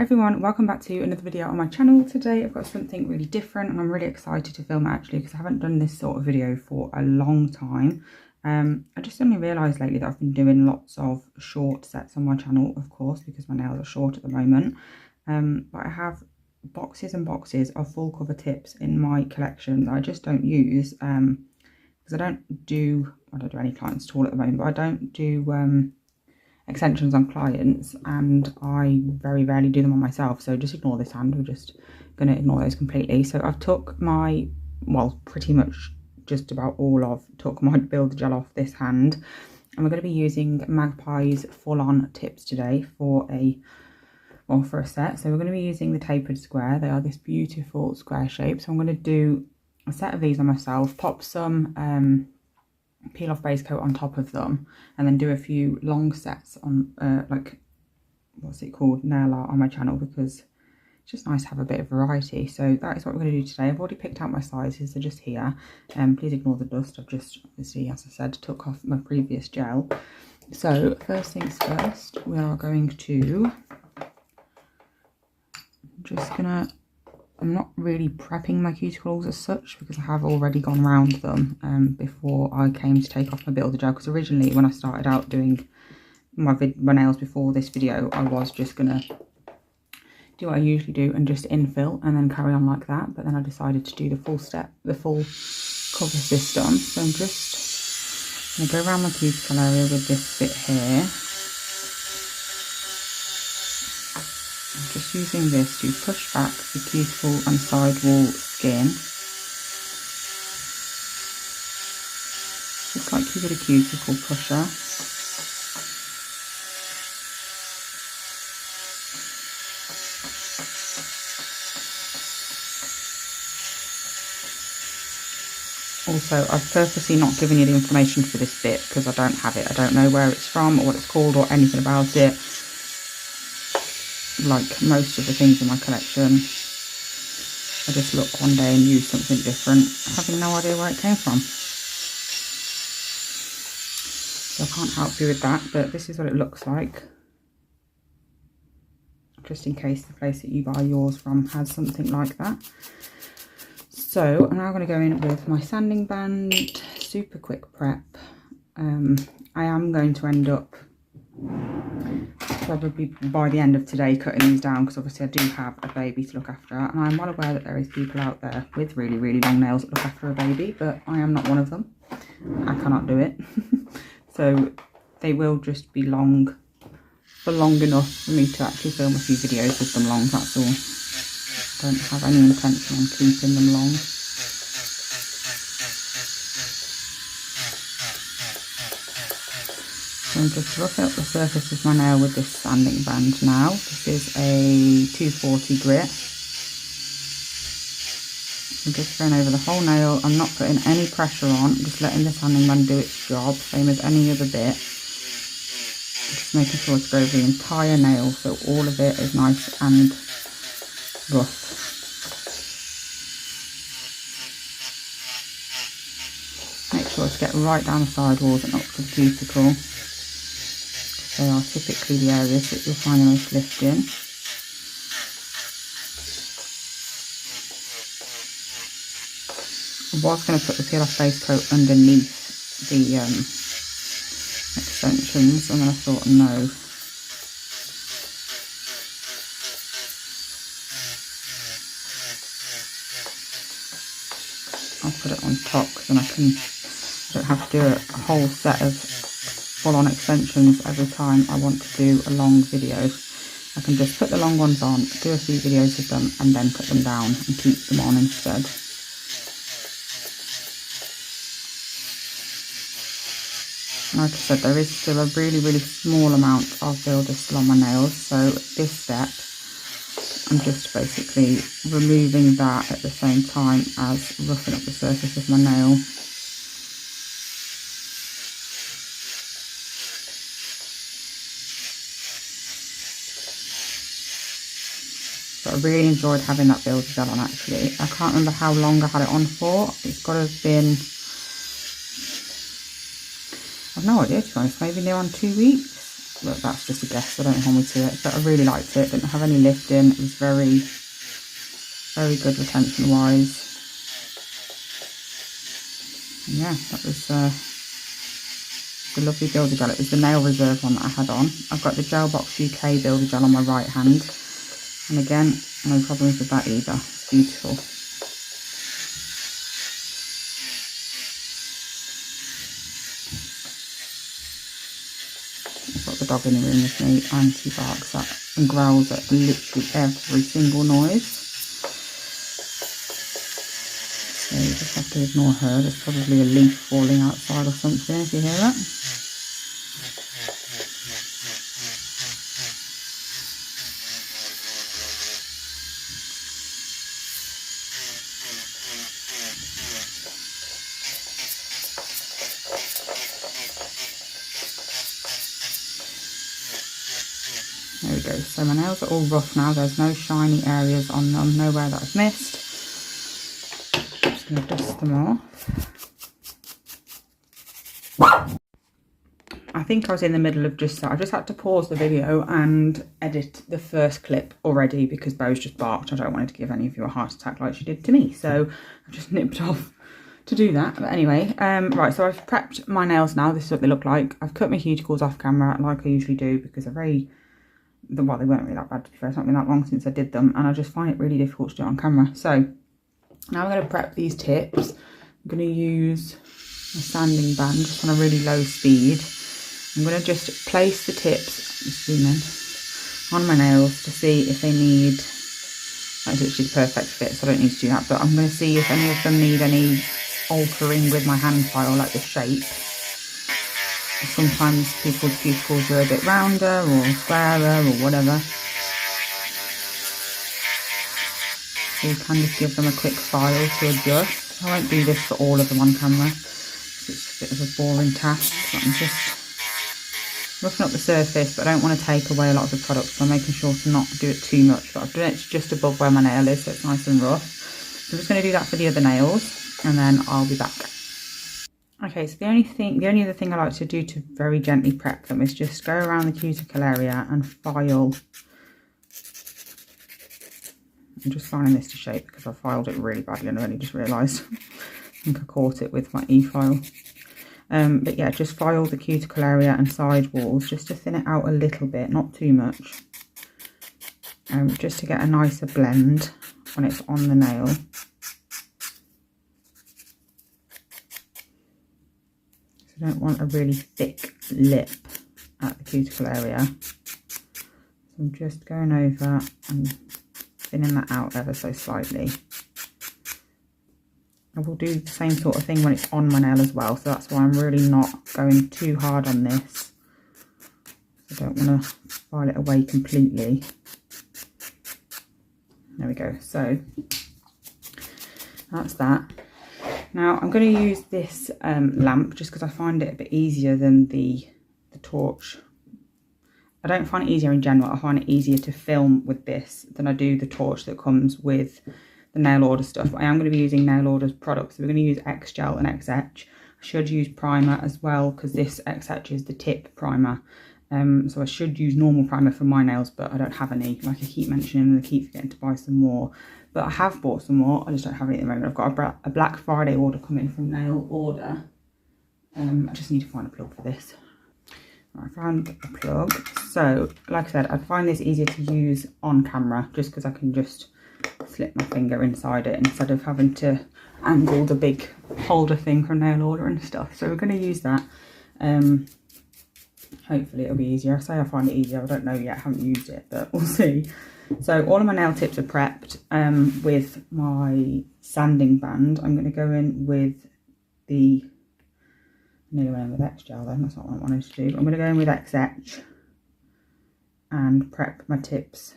Hi everyone, welcome back to another video on my channel. Today I've got something really different and I'm really excited to film it actually because I haven't done this sort of video for a long time. I just suddenly realised lately that I've been doing lots of short sets on my channel, of course, because my nails are short at the moment. But I have boxes and boxes of full cover tips in my collection that I just don't use because I don't do any clients at all at the moment, but I don't do extensions on clients and I very rarely do them on myself, so just ignore this hand. We're just going to ignore those completely. So I've took my, well, pretty much just about all of took my builder gel off this hand, and we're going to be using Magpie's full-on tips today for a set. So we're going to be using the tapered square. They are this beautiful square shape, so I'm going to do a set of these on myself, pop some peel off base coat on top of them, and then do a few long sets on like, what's it called, nail art on my channel, because it's just nice to have a bit of variety. So that is what we're going to do today. I've already picked out my sizes, they're just here. Please ignore the dust. I've just, obviously, as I said, took off my previous gel. So first things first, we are going to I'm not really prepping my cuticles as such because I have already gone round them before I came to take off my builder gel, because originally when I started out doing my nails before this video, I was just gonna do what I usually do and just infill and then carry on like that, but then I decided to do the full cover system. So I'm just gonna go around my cuticle area with this bit here. Just using this to push back the cuticle and sidewall skin, just like you would a cuticle pusher. Also, I've purposely not given you the information for this bit because I don't have it. I don't know where it's from or what it's called or anything about it. Like most of the things in my collection, I just look one day and use something different, having no idea where it came from. So I can't help you with that, but this is what it looks like, just in case the place that you buy yours from has something like that. So I'm now going to go in with my sanding band, super quick prep. I am going to end up probably by the end of today cutting these down, because obviously I do have a baby to look after, and I'm well aware that there is people out there with really, really long nails that look after a baby, but I am not one of them. I cannot do it. So they will just be long for long enough for me to actually film a few videos with them long, that's all. Don't have any intention on keeping them long. I'm just roughing up the surface of my nail with this sanding band now. This is a 240 grit. I'm just going over the whole nail. I'm not putting any pressure on, I'm just letting the sanding band do its job, same as any other bit. Just making sure to go over the entire nail so all of it is nice and rough. Make sure to get right down the side walls and up to the cuticle. They are typically the areas that you'll find the most lifting. I was going to put the peel off base coat underneath the extensions, and then I thought no. I'll put it on top because then I don't have to do a whole set of full-on extensions every time I want to do a long video. I can just put the long ones on, do a few videos of them, and then cut them down and keep them on instead. Like I said, there is still a really, really small amount of builder still on my nails, so this step I'm just basically removing that at the same time as roughing up the surface of my nail. But I really enjoyed having that builder gel on actually. I can't remember how long I had it on for. It's got to have been, I've no idea to be honest, maybe near on 2 weeks. but that's just a guess, so don't hold me to it. But I really liked it, didn't have any lifting, it was very, very good retention wise. Yeah, that was the lovely builder gel. It was the Nail Reserve one that I had on. I've got the Gel Box UK builder gel on my right hand, and again, no problems with that either. It's beautiful. I've got the dog in the room with me, and she barks at and growls at literally every single noise. So you just have to ignore her. There's probably a leaf falling outside or something if you hear that. There we go. So my nails are all rough now. There's no shiny areas on them, nowhere that I've missed. Just going to dust them off. I think I was in the middle of I just had to pause the video and edit the first clip already because Bo's just barked. I don't want to give any of you a heart attack like she did to me. So I've just nipped off to do that. But anyway, right, so I've prepped my nails now. This is what they look like. I've cut my cuticles off camera like I usually do because they're well, they weren't really that bad to be fair. It's not been that long since I did them, and I just find it really difficult to do it on camera. So now I'm going to prep these tips. I'm going to use a sanding band just on a really low speed. I'm going to just place the tips, zoom in, on my nails to see if they need, that's literally the perfect fit, so I don't need to do that, but I'm going to see if any of them need any altering with my hand file, like the shape. Sometimes people's cuticles are a bit rounder or squarer or whatever. So you can just give them a quick file to adjust. I won't do this for all of them on camera. It's a bit of a boring task. But I'm just roughing up the surface, but I don't want to take away a lot of the product, so I'm making sure to not do it too much. But I've done it just above where my nail is, so it's nice and rough. So I'm just going to do that for the other nails, and then I'll be back. Okay, so the only other thing I like to do to very gently prep them is just go around the cuticle area and file. I'm just filing this to shape because I filed it really badly and I only just realised. I think I caught it with my e-file. But yeah, just file the cuticle area and side walls just to thin it out a little bit, not too much. Just to get a nicer blend when it's on the nail. I don't want a really thick lip at the cuticle area. So I'm just going over and thinning that out ever so slightly. I will do the same sort of thing when it's on my nail as well, so that's why I'm really not going too hard on this. I don't want to file it away completely. There we go, so that's that. Now I'm going to use this lamp just because I find it a bit easier than the torch. I don't find it easier in general, I find it easier to film with this than I do the torch that comes with the nail order stuff. But I am going to be using nail order's products, so we're going to use X Gel and X Etch. I should use primer as well because this X Etch is the tip primer. So I should use normal primer for my nails, but I don't have any, like I keep mentioning, and I keep forgetting to buy some more. But I have bought some more, I just don't have any at the moment. I've got a Black Friday order coming from Nail Order. I just need to find a plug for this. I found a plug. So, like I said, I find this easier to use on camera just because I can just slip my finger inside it instead of having to angle the big holder thing from Nail Order and stuff. So we're going to use that. Hopefully it'll be easier. I say I find it easier, I don't know yet, I haven't used it, but we'll see. So all of my nail tips are prepped with my sanding band. I'm going to go in with the, I nearly went in with X Gel then, that's not what I wanted to do. I'm going to go in with X Etch and prep my tips.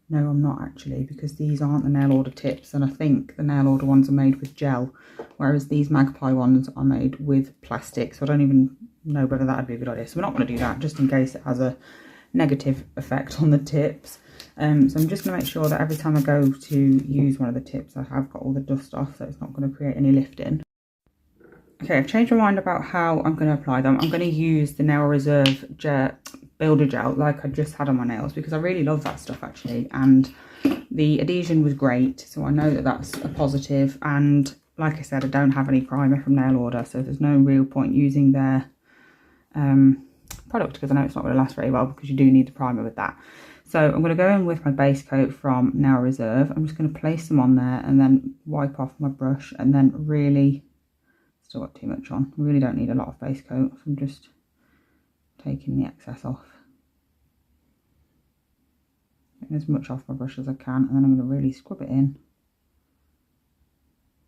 No, I'm not actually, because these aren't the Nail Order tips, and I think the Nail Order ones are made with gel, whereas these Magpie ones are made with plastic, so I don't even know whether that would be a good idea. So we're not going to do that, just in case it has a negative effect on the tips. So I'm just going to make sure that every time I go to use one of the tips, I have got all the dust off, so it's not going to create any lifting. Okay, I've changed my mind about how I'm going to apply them. I'm going to use the Nail Reserve Builder Gel like I just had on my nails, because I really love that stuff actually, and the adhesion was great, so I know that that's a positive. And like I said, I don't have any primer from Nail Order, so there's no real point using their product, because I know it's not going to last very well, because you do need the primer with that. So I'm going to go in with my base coat from Nail Reserve. I'm just going to place them on there and then wipe off my brush, and then really, still got too much on, really don't need a lot of base coat, so I'm just taking the excess off, getting as much off my brush as I can, and then I'm going to really scrub it in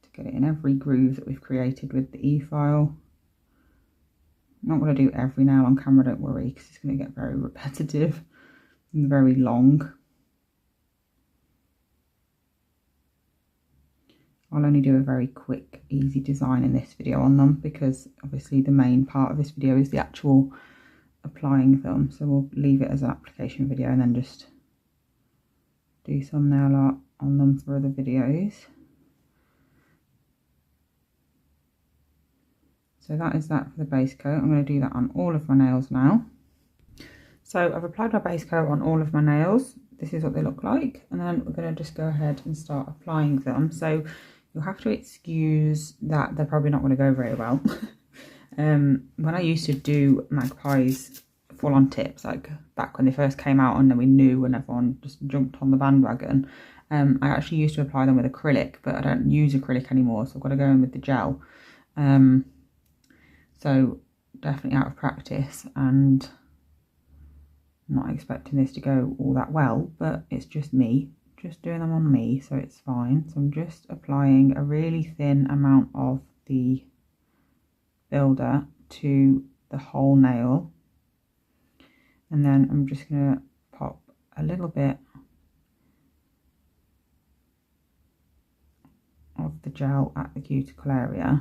to get it in every groove that we've created with the e-file. I'm not going to do every nail on camera, don't worry, because it's going to get very repetitive and very long. I'll only do a very quick, easy design in this video on them, because obviously the main part of this video is the actual applying them. So we'll leave it as an application video and then just do some nail art on them for other videos. So that is that for the base coat. I'm going to do that on all of my nails now. So I've applied my base coat on all of my nails. This is what they look like. And then we're going to just go ahead and start applying them. So you'll have to excuse that they're probably not going to go very well. When I used to do Magpie's full-on tips, like back when they first came out and then we knew when everyone just jumped on the bandwagon, I actually used to apply them with acrylic, but I don't use acrylic anymore, so I've got to go in with the gel. So definitely out of practice, and I'm not expecting this to go all that well, but it's just me, just doing them on me, so it's fine. So I'm just applying a really thin amount of the builder to the whole nail, and then I'm just going to pop a little bit of the gel at the cuticle area.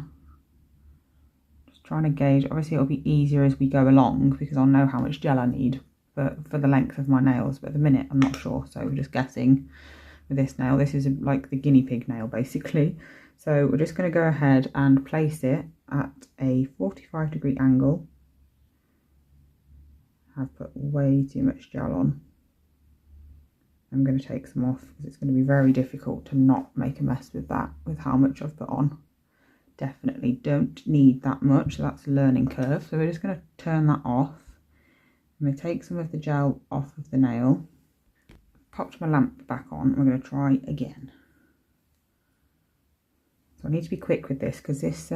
Trying to gauge, obviously it'll be easier as we go along because I'll know how much gel I need for the length of my nails, but at the minute I'm not sure, so we're just guessing with this nail. This is like the guinea pig nail basically, so we're just going to go ahead and place it at a 45-degree angle. I've put way too much gel on. I'm going to take some off because it's going to be very difficult to not make a mess with that, with how much I've put on. Definitely don't need that much, so that's a learning curve. So we're just going to turn that off. I'm going to take some of the gel off of the nail, popped my lamp back on, and we're going to try again. So I need to be quick with this because this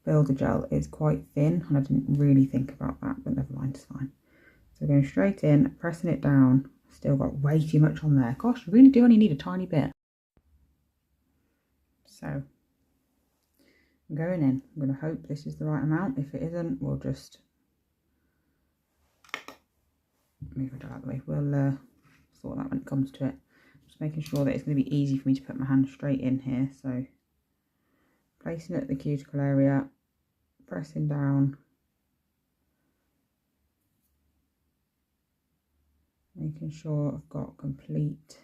builder gel is quite thin, and I didn't really think about that, but never mind, it's fine. So going straight in, pressing it down. Still got way too much on there. Gosh, I really do only need a tiny bit. So I'm going in. I'm going to hope this is the right amount. If it isn't, we'll just move it out of the way. We'll sort that when it comes to it. Just making sure that it's going to be easy for me to put my hand straight in here. So placing it at the cuticle area, pressing down, making sure I've got complete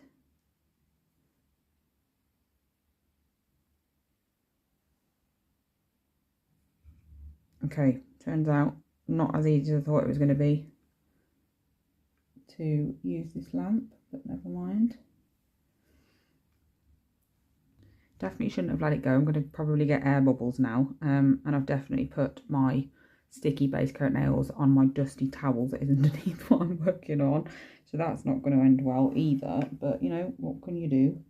Okay, turns out not as easy as I thought it was going to be to use this lamp, but never mind. Definitely shouldn't have let it go. I'm going to probably get air bubbles now, and I've definitely put my sticky base coat nails on my dusty towel that is underneath what I'm working on, so that's not going to end well either, but you know, what can you do?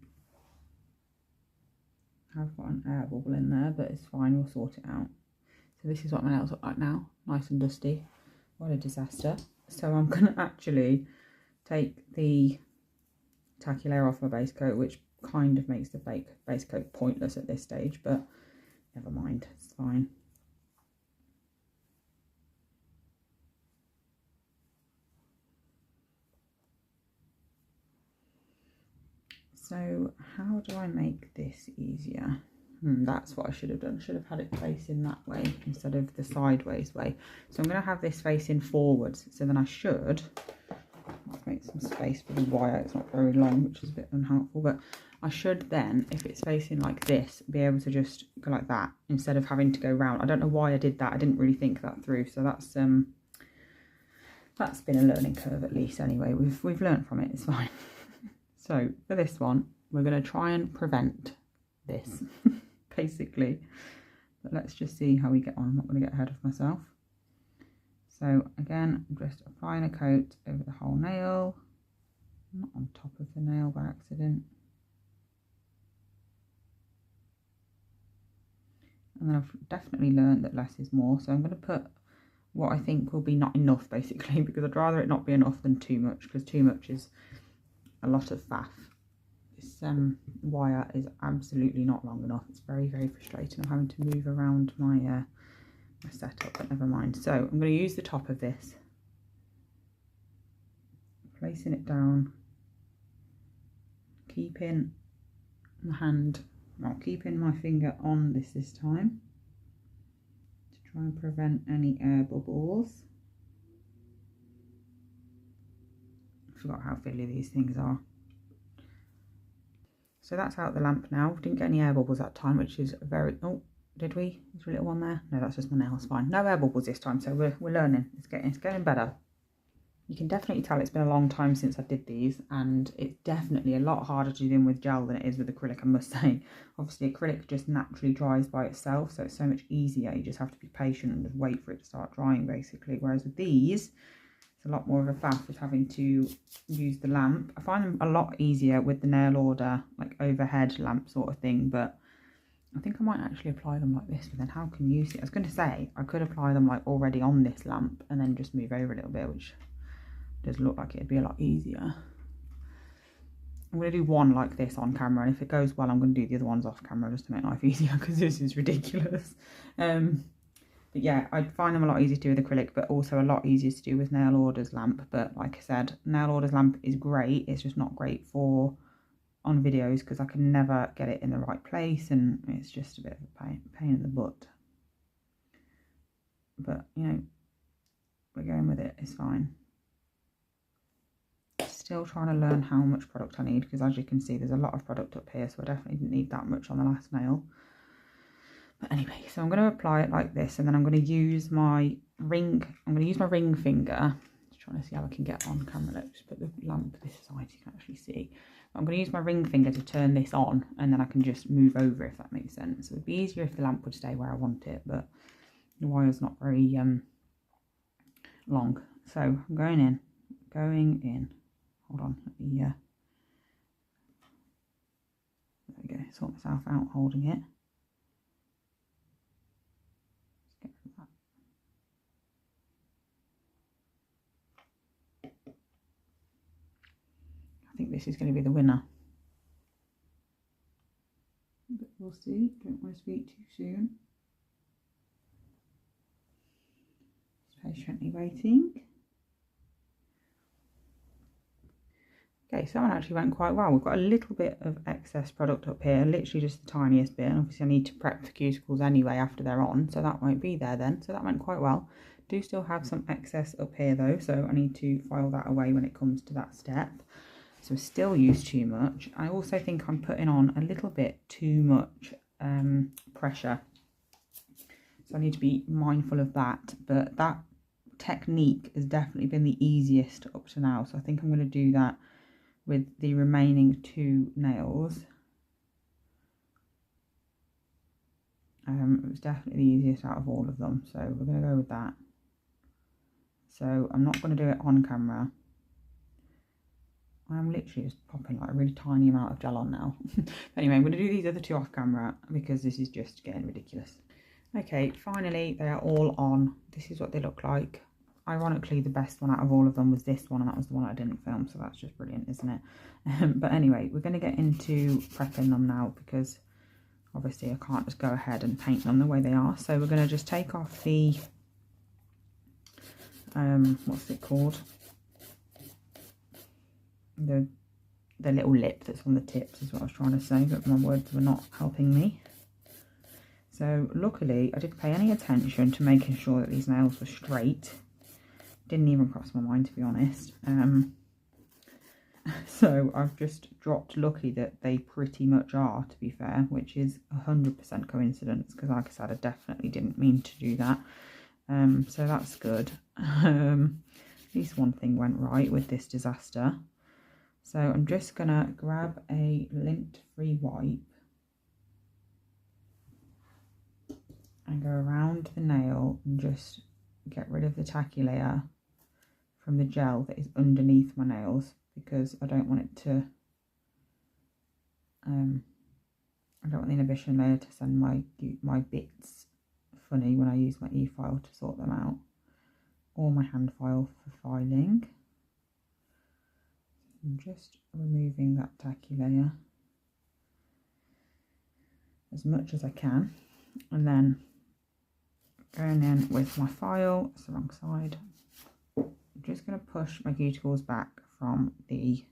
I've got an air bubble in there, but it's fine, we'll sort it out. So this is what my nails look like now, nice and dusty. What a disaster. So I'm going to actually take the tacky layer off my base coat, which kind of makes the base coat pointless at this stage, but never mind, it's fine. So how do I make this easier? That's what I should have done. Should have had it facing that way instead of the sideways way. So I'm going to have this facing forwards, so then I should Let's make some space for the wire. It's not very long, which is a bit unhelpful, but I should then, if it's facing like this, be able to just go like that instead of having to go round. I don't know why I did that. I didn't really think that through, so that's been a learning curve at least. Anyway, we've learned from it. It's fine. So for this one, we're going to try and prevent this, basically. But let's just see how we get on. I'm not going to get ahead of myself. So again, I'm just applying a coat over the whole nail, not on top of the nail by accident. And then I've definitely learned that less is more. So I'm going to put what I think will be not enough, basically, because I'd rather it not be enough than too much, because too much is a lot of faff. This wire is absolutely not long enough. It's very, very frustrating. I'm having to move around my setup, but never mind. So I'm going to use the top of this, placing it down, keeping my hand, well, keeping my finger on this time to try and prevent any air bubbles. I forgot how fiddly these things are. So that's out the lamp now. Didn't get any air bubbles that time, which is very, oh, did we? Is there a little one there? No, that's just my nails, fine. No air bubbles this time, so we're learning. It's getting better. You can definitely tell it's been a long time since I did these, and it's definitely a lot harder to do them with gel than it is with acrylic, I must say. Obviously, acrylic just naturally dries by itself, so it's so much easier. You just have to be patient and just wait for it to start drying, basically. Whereas with these, it's a lot more of a faff with having to use the lamp. I find them a lot easier with the nail order, like overhead lamp sort of thing, but I think I might actually apply them like this, but then how can you see? I was going to say, I could apply them like already on this lamp and then just move over a little bit, which does look like it'd be a lot easier. I'm going to do one like this on camera, and if it goes well, I'm going to do the other ones off camera just to make life easier, because this is ridiculous. But yeah, I find them a lot easier to do with acrylic, but also a lot easier to do with nail orders lamp. But like I said, nail orders lamp is great. It's just not great for on videos because I can never get it in the right place, and it's just a bit of a pain in the butt. But you know, we're going with it. It's fine. Still trying to learn how much product I need, because as you can see, there's a lot of product up here, so I definitely didn't need that much on the last nail. But anyway, so I'm going to apply it like this, and then I'm going to use my ring. I'm going to use my ring finger. Just trying to see how I can get on camera. Let's put the lamp this side so you can actually see. I'm going to use my ring finger to turn this on, and then I can just move over, if that makes sense. So it'd be easier if the lamp would stay where I want it, but the wire's not very long. So I'm going in. Hold on, let me, there we go, sort myself out holding it. Let's get rid of that. I think this is going to be the winner. But we'll see, don't want to speak too soon. Just patiently waiting. Okay, so that one actually went quite well. We've got a little bit of excess product up here, literally just the tiniest bit. And obviously I need to prep for cuticles anyway after they're on, so that won't be there then. So that went quite well. Do still have some excess up here though, so I need to file that away when it comes to that step. So I still use too much. I also think I'm putting on a little bit too much pressure. So I need to be mindful of that. But that technique has definitely been the easiest up to now. So I think I'm going to do that with the remaining two nails. It was definitely the easiest out of all of them, so we're going to go with that. So I'm not going to do it on camera. I'm literally just popping like a really tiny amount of gel on now. Anyway, I'm going to do these other two off camera because this is just getting ridiculous. Okay, finally they are all on. This is what they look like. Ironically, the best one out of all of them was this one, and that was the one I didn't film, so that's just brilliant, isn't it? But anyway, we're going to get into prepping them now, because obviously I can't just go ahead and paint them the way they are. So we're going to just take off the, what's it called? The little lip that's on the tips is what I was trying to say, but my words were not helping me. So luckily, I didn't pay any attention to making sure that these nails were straight, Didn't even cross my mind, to be honest. So I've just dropped lucky that they pretty much are, to be fair, which is 100% coincidence, because like I said, I definitely didn't mean to do that. So that's good. At least one thing went right with this disaster. So I'm just gonna grab a lint-free wipe and go around the nail and just get rid of the tacky layer from the gel that is underneath my nails, because I don't want it to, I don't want the inhibition layer to send my bits funny when I use my e-file to sort them out, or my hand file for filing. I'm just removing that tacky layer as much as I can, and then going in with my file. It's the wrong side. I'm just going to push my cuticles back from the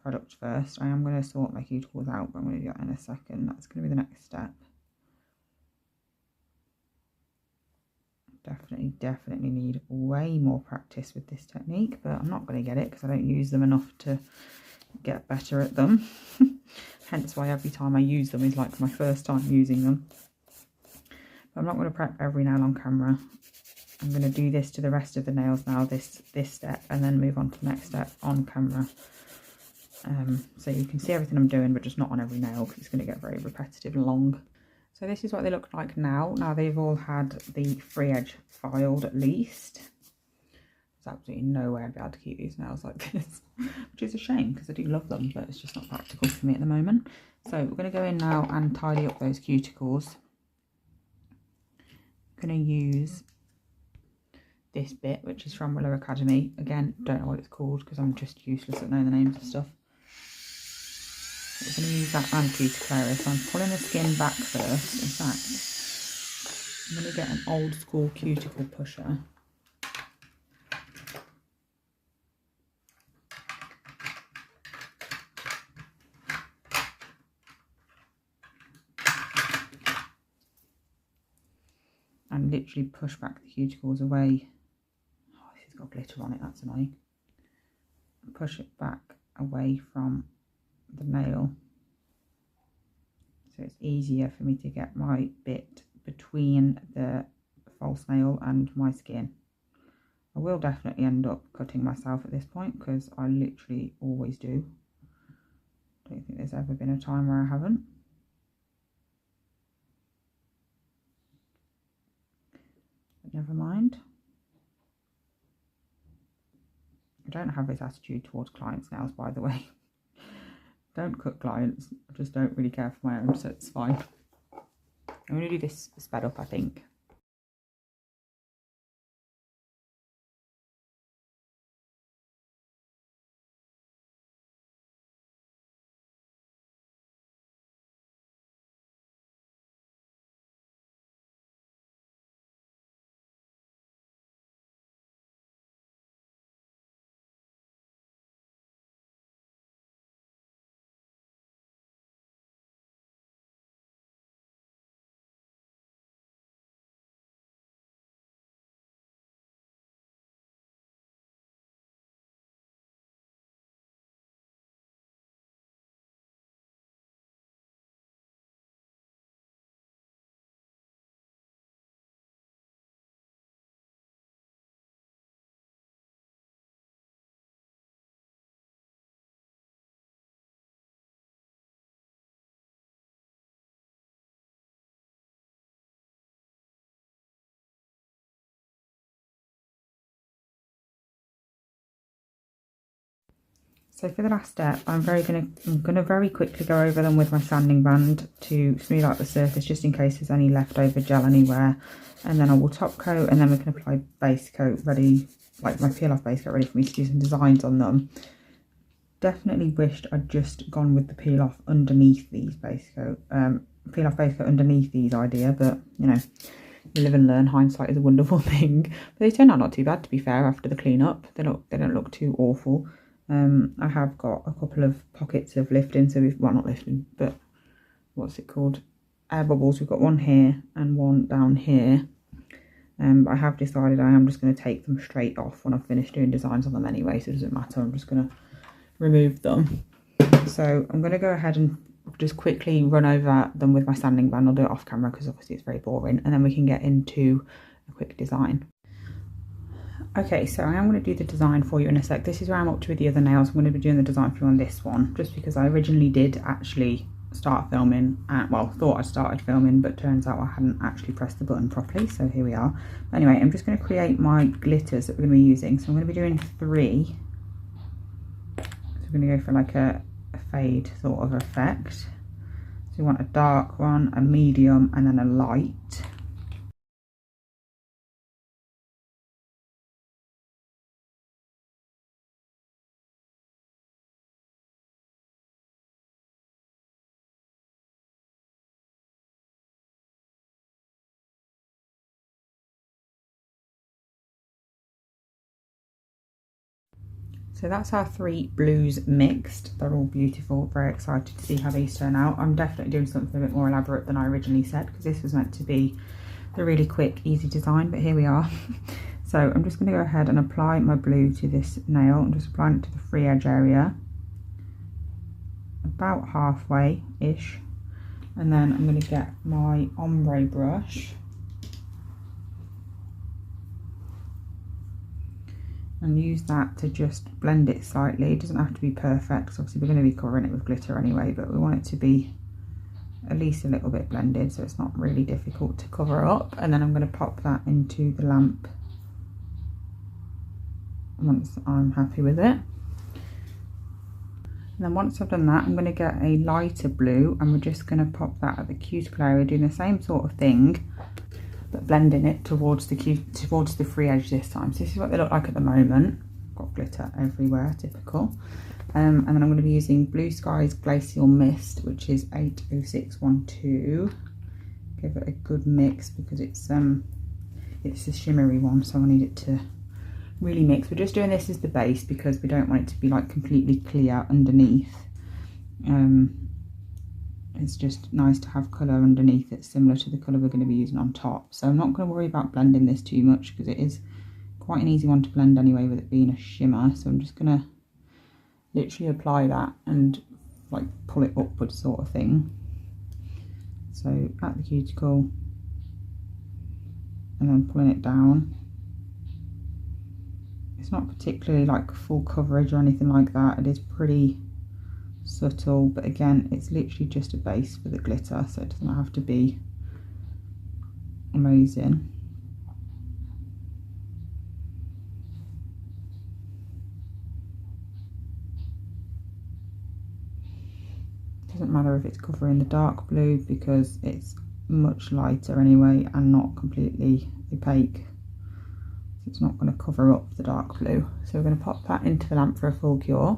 product first. I am going to sort my cuticles out, but I'm going to do that in a second. That's going to be the next step. Definitely need way more practice with this technique, but I'm not going to get it because I don't use them enough to get better at them. Hence why every time I use them is like my first time using them. But I'm not going to prep every nail on camera. I'm going to do this to the rest of the nails now, this step, and then move on to the next step on camera. So you can see everything I'm doing, but just not on every nail, because it's going to get very repetitive and long. So this is what they look like now. Now they've all had the free edge filed at least. There's absolutely no way I'd be able to keep these nails like this, which is a shame because I do love them, but it's just not practical for me at the moment. So we're going to go in now and tidy up those cuticles. I'm going to use this bit, which is from Willow Academy. Again, don't know what it's called because I'm just useless at knowing the names of stuff. We're going to use that and cuticle area, so I'm pulling the skin back first. In fact, I'm going to get an old school cuticle pusher. And literally push back the cuticles away. Oh, this has got glitter on it, that's annoying. Push it back away from the nail, so it's easier for me to get my bit between the false nail and my skin. I will definitely end up cutting myself at this point because I literally always do. Don't think there's ever been a time where I haven't. But never mind. I don't have this attitude towards clients' nails, by the way. Don't cut clients, I just don't really care for my own, so it's fine. I'm going to do this sped up, I think. So for the last step, I'm gonna very quickly go over them with my sanding band to smooth out the surface, just in case there's any leftover gel anywhere. And then I will top coat, and then we can apply base coat ready, like my peel off base coat ready for me to do some designs on them. Definitely wished I'd just gone with the peel off underneath these base coat, peel off base coat underneath these idea, but you know, you live and learn. Hindsight is a wonderful thing. But they turn out not too bad, to be fair, after the clean up. They don't look too awful. I have got a couple of pockets of lifting, so we've, well, not lifting, but what's it called, air bubbles. We've got one here and one down here, But I have decided I am just going to take them straight off when I've finished doing designs on them anyway, so it doesn't matter. I'm just going to remove them. So I'm going to go ahead and just quickly run over them with my sanding band. I'll do it off camera because obviously it's very boring, and then we can get into a quick design. Okay, so I am going to do the design for you in a sec. This is where I'm up to with the other nails. I'm going to be doing the design for you on this one, just because I originally did actually start filming, well, thought I started filming, but turns out I hadn't actually pressed the button properly, so here we are. But anyway, I'm just going to create my glitters that we're going to be using. So I'm going to be doing 3. So we're going to go for like a fade sort of effect. So we want a dark one, a medium, and then a light. So that's our 3 blues mixed. They're all beautiful. Very excited to see how these turn out. I'm definitely doing something a bit more elaborate than I originally said, because this was meant to be the really quick, easy design, but here we are. So I'm just going to go ahead and apply my blue to this nail. I'm just applying it to the free edge area, about halfway-ish. And then I'm going to get my ombre brush and use that to just blend it slightly. It doesn't have to be perfect, because obviously we're going to be covering it with glitter anyway, but we want it to be at least a little bit blended so it's not really difficult to cover up. And then I'm going to pop that into the lamp once I'm happy with it. And then once I've done that, I'm going to get a lighter blue, and we're just going to pop that at the cuticle area, doing the same sort of thing, but blending it towards the free edge this time. So this is what they look like at the moment. Got glitter everywhere, typical. And then I'm going to be using Blue Skies Glacial Mist, which is 80612. Give it a good mix because it's a shimmery one, so I need it to really mix. We're just doing this as the base because we don't want it to be like completely clear underneath. It's just nice to have colour underneath that's similar to the colour we're going to be using on top. So I'm not going to worry about blending this too much because it is quite an easy one to blend anyway with it being a shimmer. So I'm just going to literally apply that and like pull it upwards sort of thing. So at the cuticle and then pulling it down. It's not particularly like full coverage or anything like that. It is pretty subtle, but again, it's literally just a base for the glitter, so it doesn't have to be amazing. Doesn't matter if it's covering the dark blue because it's much lighter anyway and not completely opaque. It's not going to cover up the dark blue. So we're going to pop that into the lamp for a full cure.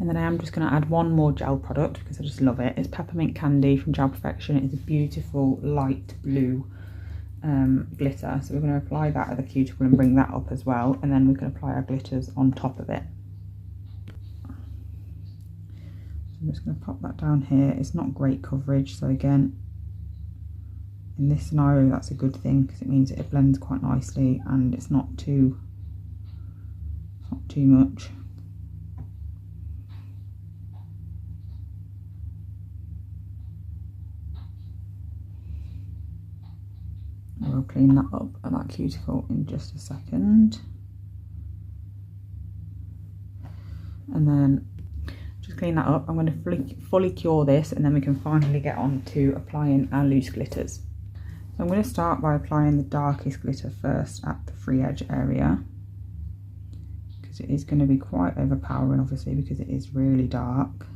And then I am just going to add one more gel product because I just love it. It's Peppermint Candy from Gel Perfection. It's a beautiful light blue glitter. So we're going to apply that at the cuticle and bring that up as well. And then we can apply our glitters on top of it. So I'm just going to pop that down here. It's not great coverage. So again, in this scenario, that's a good thing because it means it blends quite nicely and it's not too much. We'll clean that up at that cuticle in just a second. And then just clean that up. I'm going to fully cure this and then we can finally get on to applying our loose glitters. So I'm going to start by applying the darkest glitter first at the free edge area, because it is going to be quite overpowering obviously because it is really dark.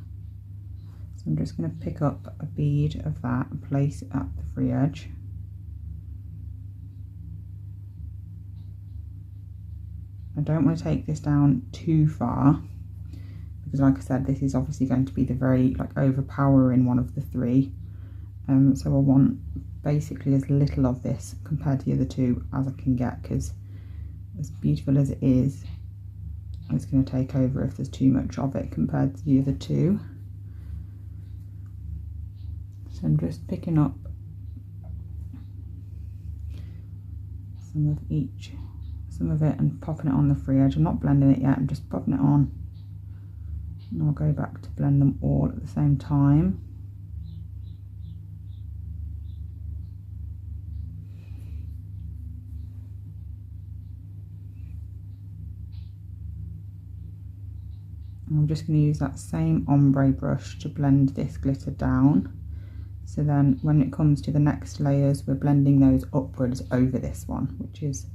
So I'm just going to pick up a bead of that and place it at the free edge. I don't want to take this down too far because like I said, this is obviously going to be the very like overpowering one of the 3. So I want basically as little of this compared to the other 2 as I can get, because as beautiful as it is, it's going to take over if there's too much of it compared to the other 2. So I'm just picking up some of it and popping it on the free edge. I'm not blending it yet, I'm just popping it on. And I'll go back to blend them all at the same time. And I'm just going to use that same ombre brush to blend this glitter down. So then when it comes to the next layers, we're blending those upwards over this one, which is,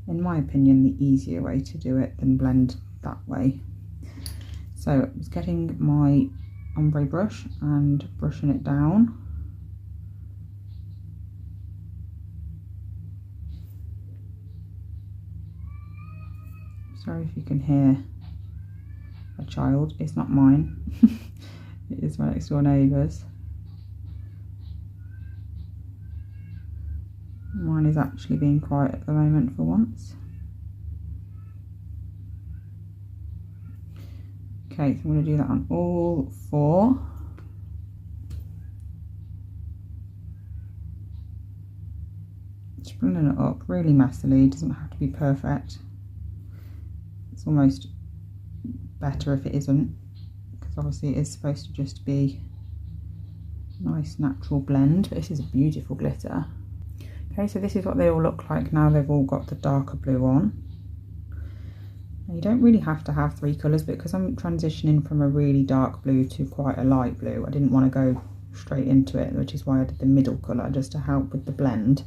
in my opinion, the easier way to do it than blend that way. So I was getting my ombre brush and brushing it down. Sorry if you can hear a child, it's not mine. It is my next door neighbour's. Mine is actually being quiet at the moment for once. Okay, so I'm going to do that on all four. Just blending it up really messily, it doesn't have to be perfect. It's almost better if it isn't, because obviously it is supposed to just be a nice natural blend, but this is a beautiful glitter. Okay, so this is what they all look like now they've all got the darker blue on. Now you don't really have to have three colours, but because I'm transitioning from a really dark blue to quite a light blue, I didn't want to go straight into it, which is why I did the middle colour, just to help with the blend.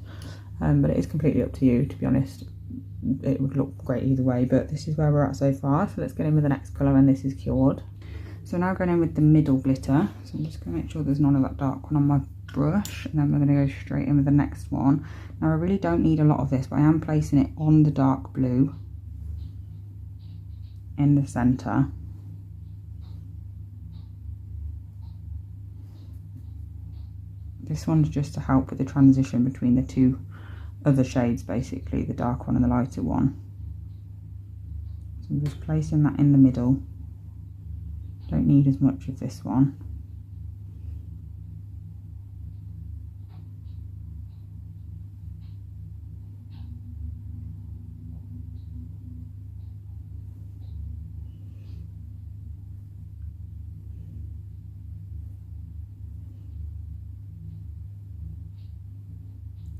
But it is completely up to you, to be honest. It would look great either way, but this is where we're at so far. So let's get in with the next colour when this is cured. So now going in with the middle glitter. So I'm just going to make sure there's none of that dark one on my brush, and then we're going to go straight in with the next one. Now I really don't need a lot of this, but I am placing it on the dark blue in the centre. This one's just to help with the transition between the two other shades, basically, the dark one and the lighter one. So I'm just placing that in the middle. Don't need as much of this one.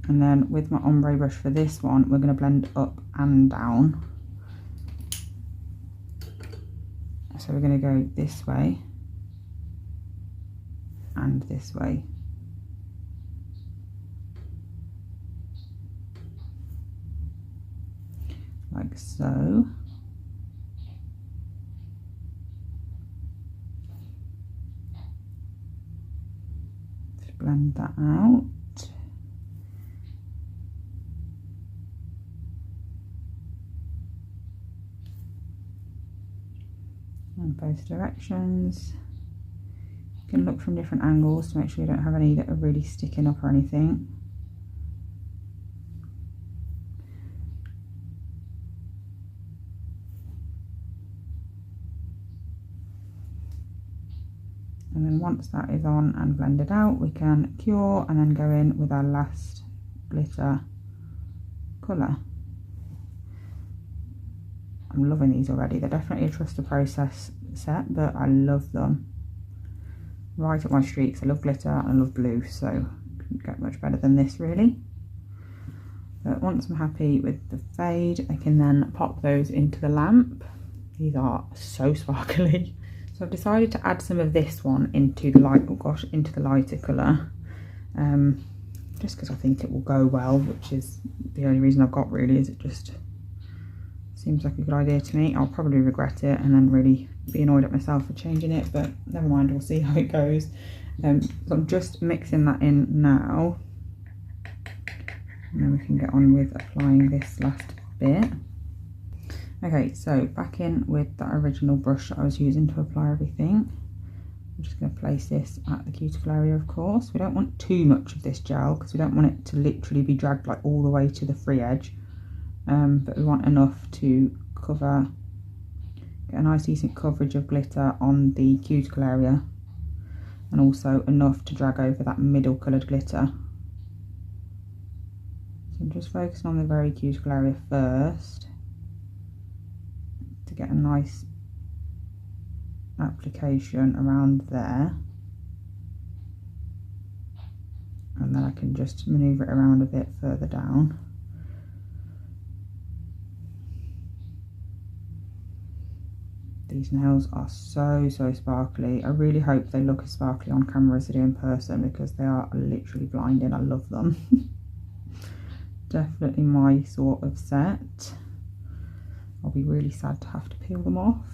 And then with my ombre brush for this one, we're going to blend up and down. So we're going to go this way and this way. Like so. Just blend that out. In both directions. You can look from different angles to make sure you don't have any that are really sticking up or anything. And then once that is on and blended out, we can cure and then go in with our last glitter colour. I'm loving these already. They're definitely a trust the process set, but I love them. Right up my streaks. I love glitter and I love blue, so couldn't get much better than this really. But once I'm happy with the fade, I can then pop those into the lamp. These are so sparkly. So I've decided to add some of this one into the light, oh gosh, into the lighter colour. Just because I think it will go well, which is the only reason I've got really, is it just seems like a good idea to me. I'll probably regret it and then really be annoyed at myself for changing it, but never mind, we'll see how it goes. So I'm just mixing that in now, and then we can get on with applying this last bit. Okay, so back in with that original brush that I was using to apply everything. I'm just going to place this at the cuticle area, of course. We don't want too much of this gel because we don't want it to literally be dragged like all the way to the free edge. But we want enough to cover, get a nice decent coverage of glitter on the cuticle area, and also enough to drag over that middle coloured glitter. So I'm just focusing on the very cuticle area first to get a nice application around there, and then I can just manoeuvre it around a bit further down. These nails are so sparkly. I really hope they look as sparkly on camera as they do in person, because they are literally blinding. I love them. Definitely my sort of set. I'll be really sad to have to peel them off.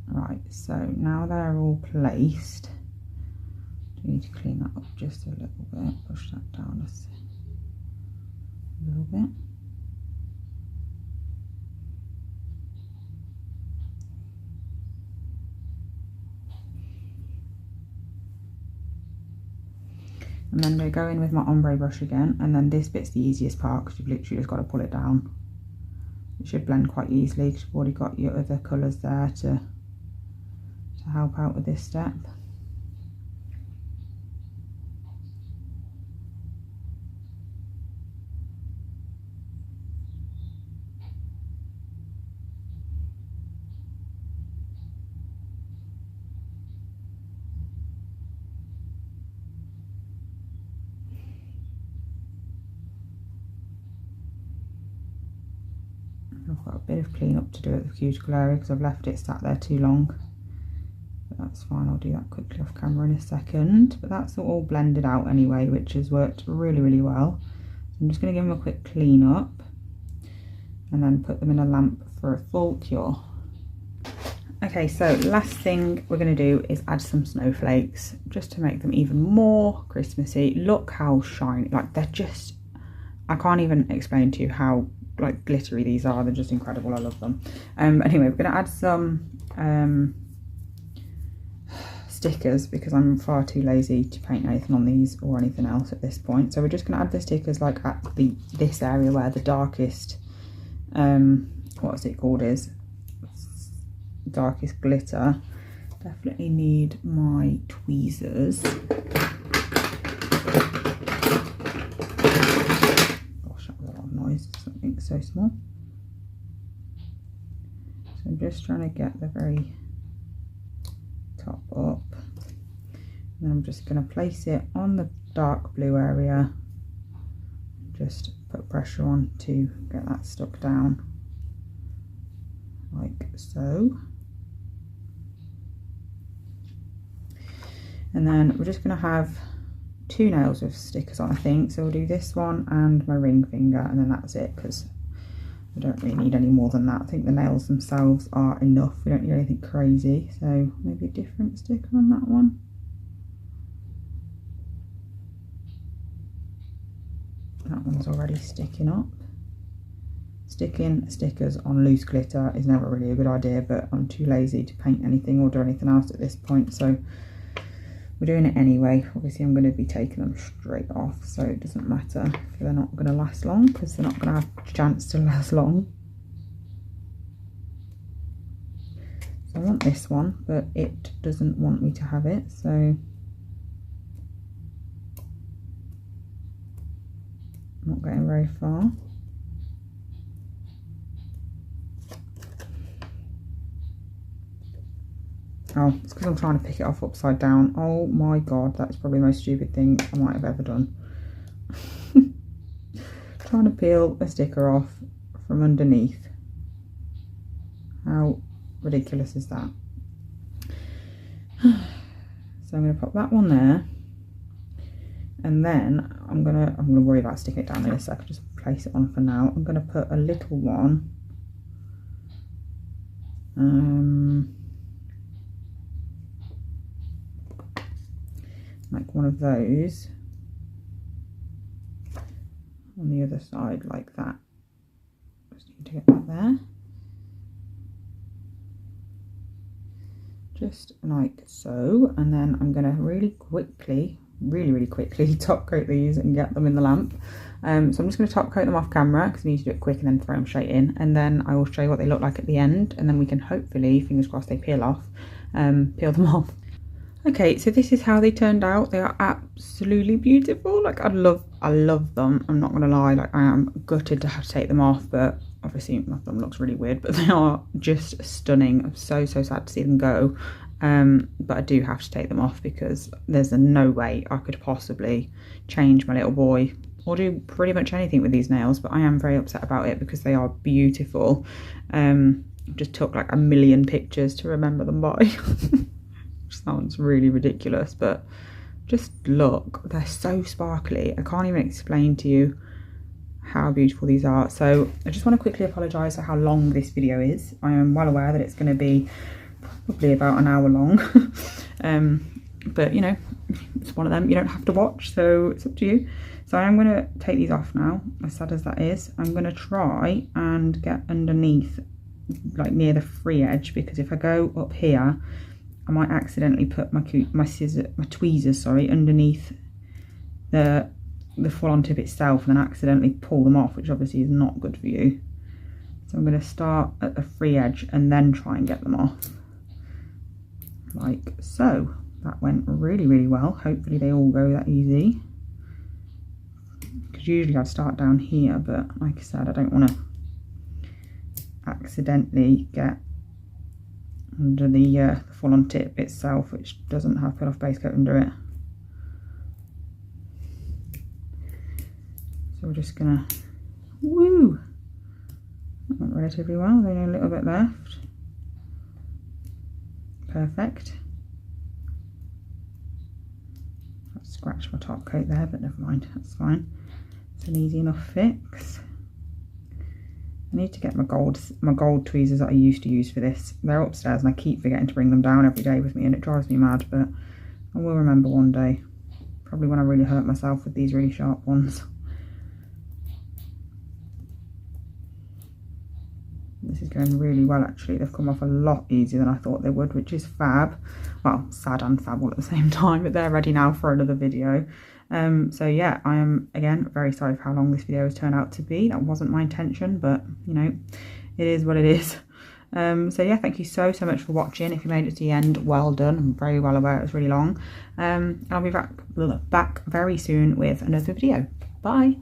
Right, so now they're all placed, I need to clean that up just a little bit, push that down a little bit. And then I'm going to go in with my ombre brush again, and then this bit's the easiest part because you've literally just got to pull it down. It should blend quite easily because you've already got your other colours there to help out with this step. I've got a bit of clean up to do at the cuticle area because I've left it sat there too long. But that's fine, I'll do that quickly off camera in a second. But that's all blended out anyway, which has worked really well. So I'm just going to give them a quick clean up and then put them in a lamp for a full cure. Okay, so last thing we're going to do is add some snowflakes just to make them even more Christmassy. Look how shiny, like they're just, I can't even explain to you how like glittery these are. They're just incredible. I love them. Anyway, we're going to add some stickers because I'm far too lazy to paint anything on these or anything else at this point. So we're just going to add the stickers like at this area where the darkest what's it called is darkest glitter. Definitely need my tweezers. Gosh, that was a lot of noise. Something so small. So I'm just trying to get the very top up, and then I'm just going to place it on the dark blue area. Just put pressure on to get that stuck down like so. And then we're just going to have 2 nails with stickers on, I think. So we'll do this one and my ring finger, and then that's it, because I don't really need any more than that. I think the nails themselves are enough. We don't need anything crazy. So maybe a different sticker on that one. That one's already sticking up. Sticking stickers on loose glitter is never really a good idea, but I'm too lazy to paint anything or do anything else at this point, so we're doing it anyway. Obviously I'm going to be taking them straight off, so it doesn't matter if they're not going to last long, because they're not going to have a chance to last long. So I want this one, but it doesn't want me to have it, so I'm not getting very far. Oh, it's because I'm trying to pick it off upside down. Oh my god, that's probably the most stupid thing I might have ever done. Trying to peel a sticker off from underneath. How ridiculous is that? So I'm going to pop that one there, and then I'm gonna worry about sticking it down in a sec. I'll just place it on for now. I'm going to put a little one. Like one of those on the other side, like that. Just need to get that there, just like so. And then I'm going to really quickly top coat these and get them in the lamp. So I'm just going to top coat them off camera because I need to do it quick and then throw them straight in, and then I will show you what they look like at the end, and then we can hopefully, fingers crossed, they peel them off. Okay, so this is how they turned out. They are absolutely beautiful. Like I love them. I'm not gonna lie, like I am gutted to have to take them off, but obviously my thumb looks really weird, but they are just stunning. I'm so sad to see them go. But I do have to take them off because there's no way I could possibly change my little boy or do pretty much anything with these nails, but I am very upset about it because they are beautiful. Just took like a million pictures to remember them by. Sounds really ridiculous, but just look, they're so sparkly. I can't even explain to you how beautiful these are. So I just want to quickly apologize for how long this video is. I am well aware that it's going to be probably about an hour long. But you know, it's one of them you don't have to watch, so it's up to you. So I am going to take these off now, as sad as that is. I'm going to try and get underneath, like near the free edge, because if I go up here I might accidentally put my tweezers, sorry, underneath the full on tip itself and then accidentally pull them off, which obviously is not good for you. So I'm going to start at the free edge and then try and get them off, like so. That went really well. Hopefully they all go that easy, because usually I'd start down here, but like I said, I don't want to accidentally get under the full on tip itself, which doesn't have peel off base coat under it. So we're just gonna, woo, that went relatively well. There's only a little bit left. Perfect. I've scratched my top coat there, but never mind, that's fine. It's an easy enough fix. I need to get my gold tweezers that I used to use for this. They're upstairs and I keep forgetting to bring them down every day with me, and it drives me mad, but I will remember one day. Probably when I really hurt myself with these really sharp ones. This is going really well actually. They've come off a lot easier than I thought they would, which is fab. Well, sad and fab all at the same time, but they're ready now for another video. So yeah, I am again very sorry for how long this video has turned out to be. That wasn't my intention, but you know, it is what it is. So yeah, thank you so much for watching. If you made it to the end, well done. I'm very well aware it was really long. I'll be back very soon with another video. Bye.